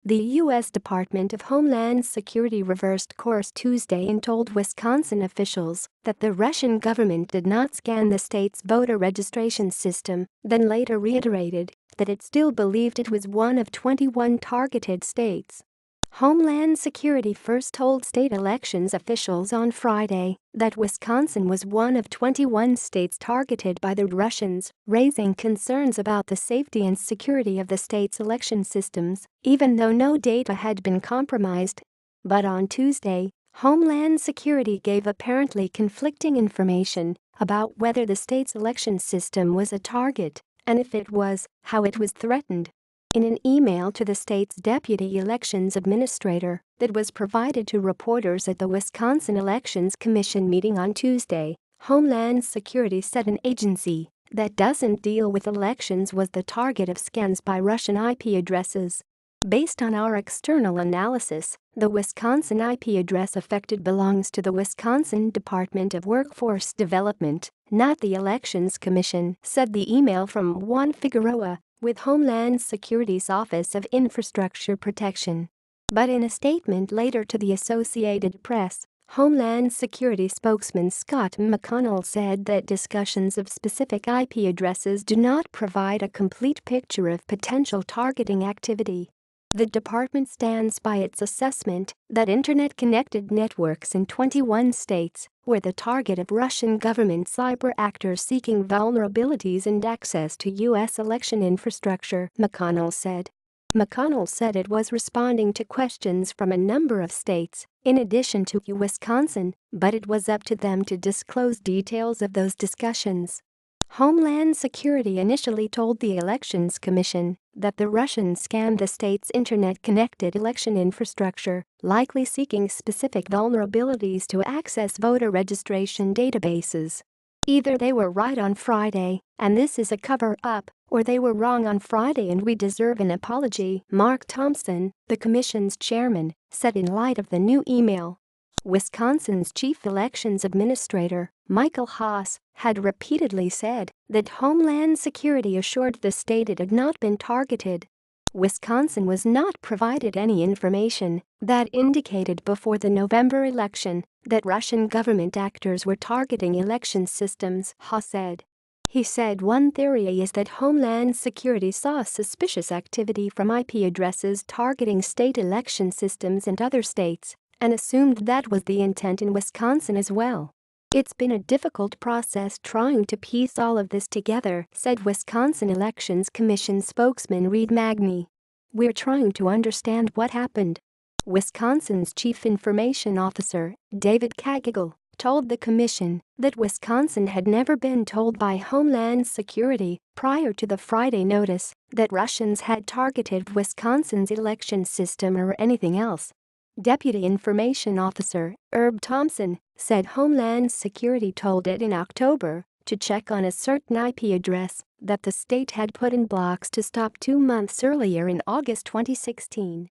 The U.S. Department of Homeland Security reversed course Tuesday and told Wisconsin officials that the Russian government did not scan the state's voter registration system, then later reiterated that it still believed it was one of 21 targeted states. Homeland Security first told state elections officials on Friday that Wisconsin was one of 21 states targeted by the Russians, raising concerns about the safety and security of the state's election systems, even though no data had been compromised. But on Tuesday, Homeland Security gave apparently conflicting information about whether the state's election system was a target, and if it was, how it was threatened. In an email to the state's deputy elections administrator that was provided to reporters at the Wisconsin Elections Commission meeting on Tuesday, Homeland Security said an agency that doesn't deal with elections was the target of scans by Russian IP addresses. Based on our external analysis, the Wisconsin IP address affected belongs to the Wisconsin Department of Workforce Development, not the Elections Commission, said the email from Juan Figueroa with Homeland Security's Office of Infrastructure Protection. But in a statement later to the Associated Press, Homeland Security spokesman Scott McConnell said that discussions of specific IP addresses do not provide a complete picture of potential targeting activity. The department stands by its assessment that Internet-connected networks in 21 states were the target of Russian government cyber actors seeking vulnerabilities and access to U.S. election infrastructure, McConnell said. McConnell said it was responding to questions from a number of states, in addition to Wisconsin, but it was up to them to disclose details of those discussions. Homeland Security initially told the Elections Commission that the Russians scanned the state's internet-connected election infrastructure, likely seeking specific vulnerabilities to access voter registration databases. Either they were right on Friday, and this is a cover-up, or they were wrong on Friday and we deserve an apology, Mark Thompson, the commission's chairman, said in light of the new email. Wisconsin's chief elections administrator, Michael Haas, had repeatedly said that Homeland Security assured the state it had not been targeted. Wisconsin was not provided any information that indicated before the November election that Russian government actors were targeting election systems, Haas said. He said one theory is that Homeland Security saw suspicious activity from IP addresses targeting state election systems in other states and assumed that was the intent in Wisconsin as well. It's been a difficult process trying to piece all of this together, said Wisconsin Elections Commission spokesman Reed Magny. We're trying to understand what happened. Wisconsin's chief information officer, David Cagigal, told the commission that Wisconsin had never been told by Homeland Security prior to the Friday notice that Russians had targeted Wisconsin's election system or anything else. Deputy Information Officer Herb Thompson said Homeland Security told it in October to check on a certain IP address that the state had put in blocks to stop 2 months earlier in August 2016.